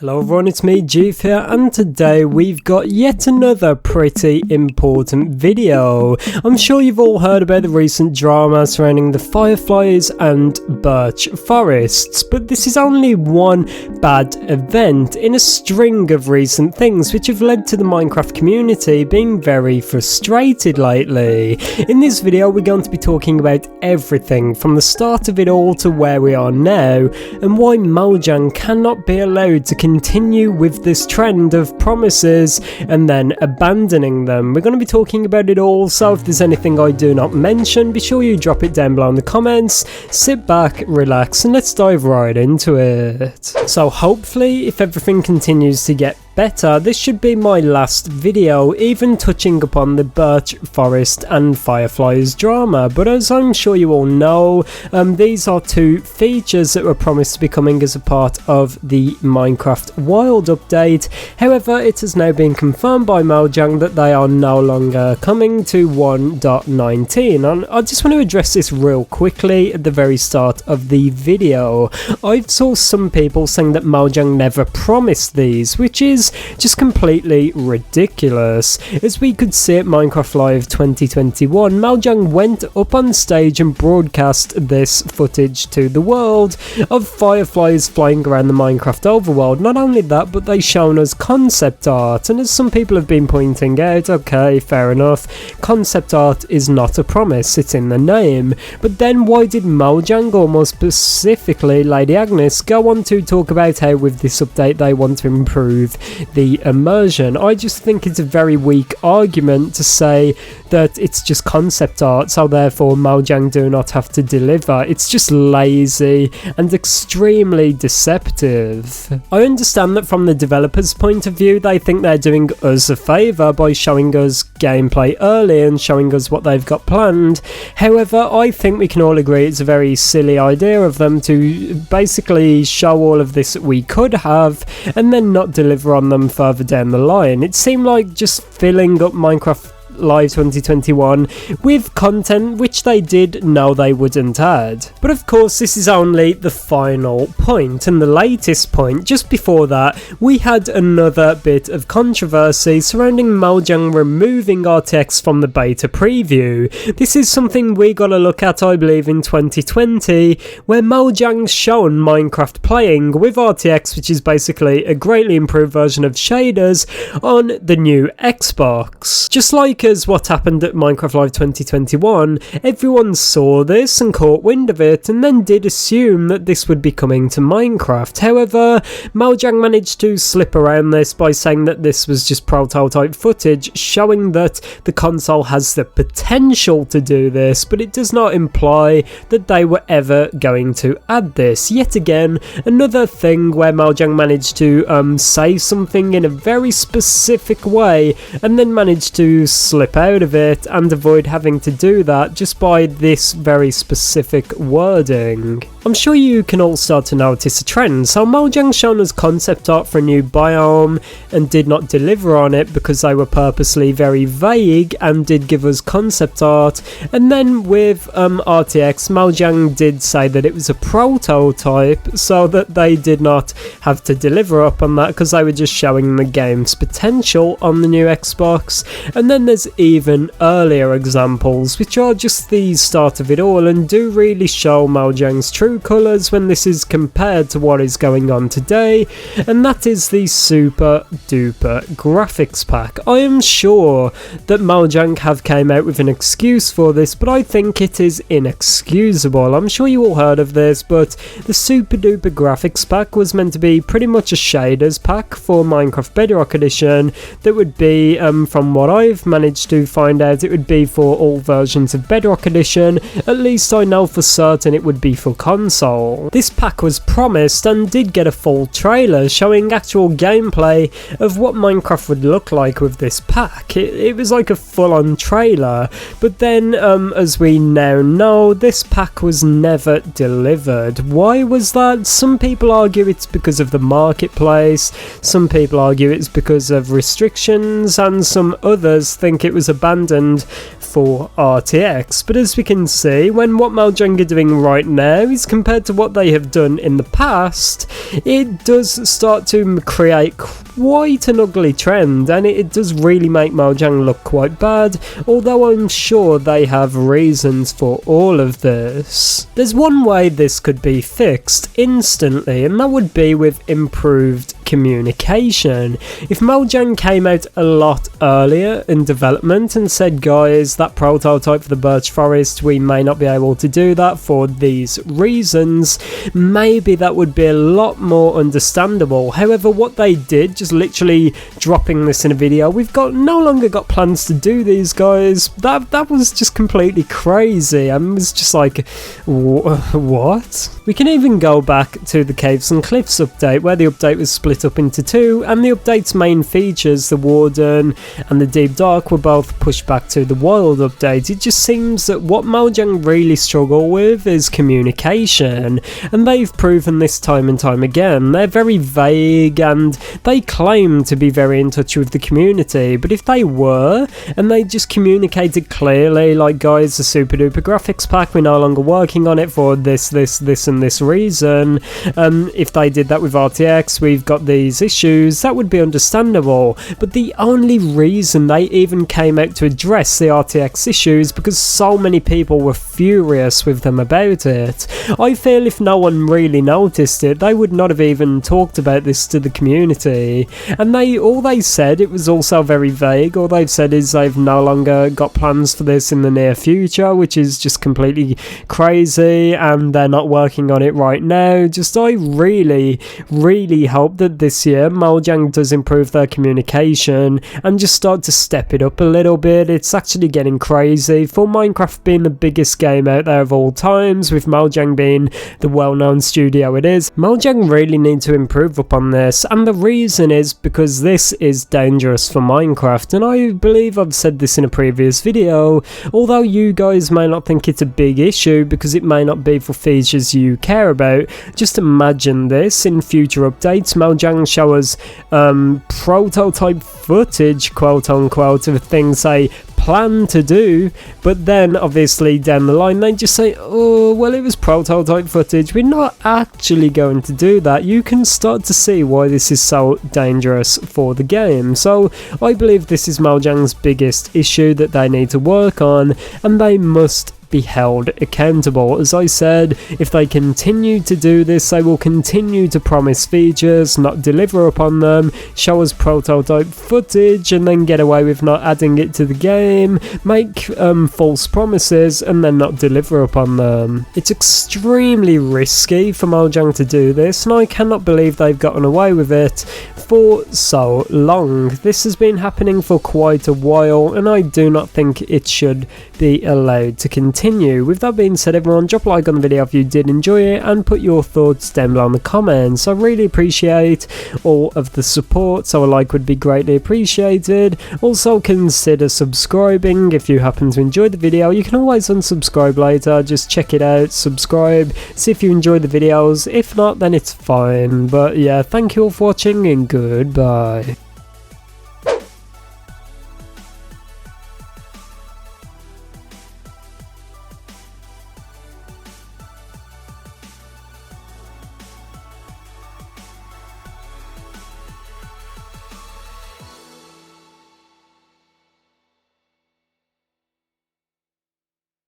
Hello everyone, it's me, ItzJhief here, and today we've got yet another pretty important video. I'm sure you've all heard about the recent drama surrounding the fireflies and birch forests, but this is only one bad event in a string of recent things which have led to the Minecraft community being very frustrated lately. In this video we're going to be talking about everything from the start of it all to where we are now, and why Mojang cannot be allowed to continue with this trend of promises and then abandoning them. We're going to be talking about it all, so if there's anything I do not mention, be sure you drop it down below in the comments. Sit back, relax, and let's dive right into it. So hopefully, if everything continues to get better, this should be my last video even touching upon the birch forest and fireflies drama, but as I'm sure you all know, these are two features that were promised to be coming as a part of the Minecraft Wild update. However, it has now been confirmed by Mojang that they are no longer coming to 1.19, and I just want to address this real quickly at the very start of the video. I saw some people saying that Mojang never promised these, which is just completely ridiculous. As we could see at Minecraft Live 2021, Mojang went up on stage and broadcast this footage to the world of fireflies flying around the Minecraft overworld. Not only that, but they shown us concept art, and as some people have been pointing out, okay, fair enough, concept art is not a promise, it's in the name. But then why did Mojang, or more specifically Lady Agnes, go on to talk about how with this update they want to improve the immersion? I just think it's a very weak argument to say that it's just concept art, so therefore Mojang do not have to deliver. It's just lazy and extremely deceptive. I understand that from the developers' point of view, they think they're doing us a favour by showing us gameplay early and showing us what they've got planned. However, I think we can all agree it's a very silly idea of them to basically show all of this that we could have and then not deliver on them further down the line. It seemed like just filling up Minecraft Live 2021 with content which they did know they wouldn't add. But of course this is only the final point and the latest point. Just before that we had another bit of controversy surrounding Mojang removing RTX from the beta preview. This is something we got a look at, I believe, in 2020, where Mojang's shown Minecraft playing with RTX, which is basically a greatly improved version of shaders on the new Xbox. Just like as what happened at Minecraft Live 2021, everyone saw this and caught wind of it and then did assume that this would be coming to Minecraft. However, Mojang managed to slip around this by saying that this was just prototype footage showing that the console has the potential to do this, but it does not imply that they were ever going to add this. Yet again, another thing where Mojang managed to say something in a very specific way and then managed to slip out of it and avoid having to do that just by this very specific wording. I'm sure you can all start to notice a trend. So Mojang shown us concept art for a new biome and did not deliver on it because they were purposely very vague and did give us concept art. And then with RTX, Mojang did say that it was a prototype, so that they did not have to deliver up on that because they were just showing the game's potential on the new Xbox. And then there's even earlier examples which are just the start of it all and do really show Mojang's true colours when this is compared to what is going on today, and that is the Super Duper graphics pack. I am sure that Mojang have came out with an excuse for this, but I think it is inexcusable. I'm sure you all heard of this, but the Super Duper graphics pack was meant to be pretty much a shaders pack for Minecraft Bedrock Edition that would be, from what I've managed to find out, it would be for all versions of Bedrock Edition. At least I know for certain it would be for console. This pack was promised and did get a full trailer showing actual gameplay of what Minecraft would look like with this pack. It was like a full-on trailer, but then as we now know, this pack was never delivered. Why was that? Some people argue it's because of the marketplace, some people argue it's because of restrictions, and some others think it was abandoned for RTX, but as we can see, when what Mojang are doing right now is compared to what they have done in the past, it does start to create quite an ugly trend, and it does really make Mojang look quite bad, although I'm sure they have reasons for all of this. There's one way this could be fixed instantly, and that would be with improved communication. If Mojang came out a lot earlier in development and said, guys, that prototype for the birch forest, we may not be able to do that for these reasons, maybe that would be a lot more understandable. However, what they did, just literally dropping this in a video, we've no longer got plans to do these, guys, that was just completely crazy. I was just like, what? We can even go back to the Caves and Cliffs update, where the update was split up into two, and the update's main features, the Warden and the Deep Dark, were both pushed back to the Wild update. It just seems that what Mojang really struggle with is communication, and they've proven this time and time again. They're very vague, and they claim to be very in touch with the community, but if they were, and they just communicated clearly, like, guys, the super duper graphics pack, we're no longer working on it for this and this reason, if they did that with RTX, we've got these issues, that would be understandable. But the only reason they even came out to address the RTX issues because so many people were furious with them about it. I feel if no one really noticed it, they would not have even talked about this to the community. And all they said, it was also very vague. All they've said is they've no longer got plans for this in the near future, which is just completely crazy, and they're not working on it right now. Just, I really hope that this year Mojang does improve their communication and just start to step it up a little bit. It's actually getting crazy. For Minecraft being the biggest game out there of all times, with Mojang being the well-known studio it is, Mojang really need to improve upon this, and the reason is because this is dangerous for Minecraft, and I believe I've said this in a previous video, although you guys may not think it's a big issue because it may not be for features you care about. Just imagine this in future updates, Mojang show us prototype footage, quote unquote, of things they plan to do, but then obviously down the line they just say, oh well, it was prototype footage, we're not actually going to do that. You can start to see why this is so dangerous for the game. So I believe this is Mojang's biggest issue that they need to work on, and they must be held accountable. As I said, if they continue to do this, they will continue to promise features, not deliver upon them, show us prototype footage, and then get away with not adding it to the game, make false promises, and then not deliver upon them. It's extremely risky for Mojang to do this, and I cannot believe they've gotten away with it for so long. This has been happening for quite a while, and I do not think it should be allowed to continue. With that being said, everyone, drop a like on the video if you did enjoy it, and put your thoughts down below in the comments. I really appreciate all of the support, so a like would be greatly appreciated. Also, consider subscribing if you happen to enjoy the video. You can always unsubscribe later, just check it out, subscribe, see if you enjoy the videos. If not, then it's fine. But yeah, thank you all for watching, and goodbye.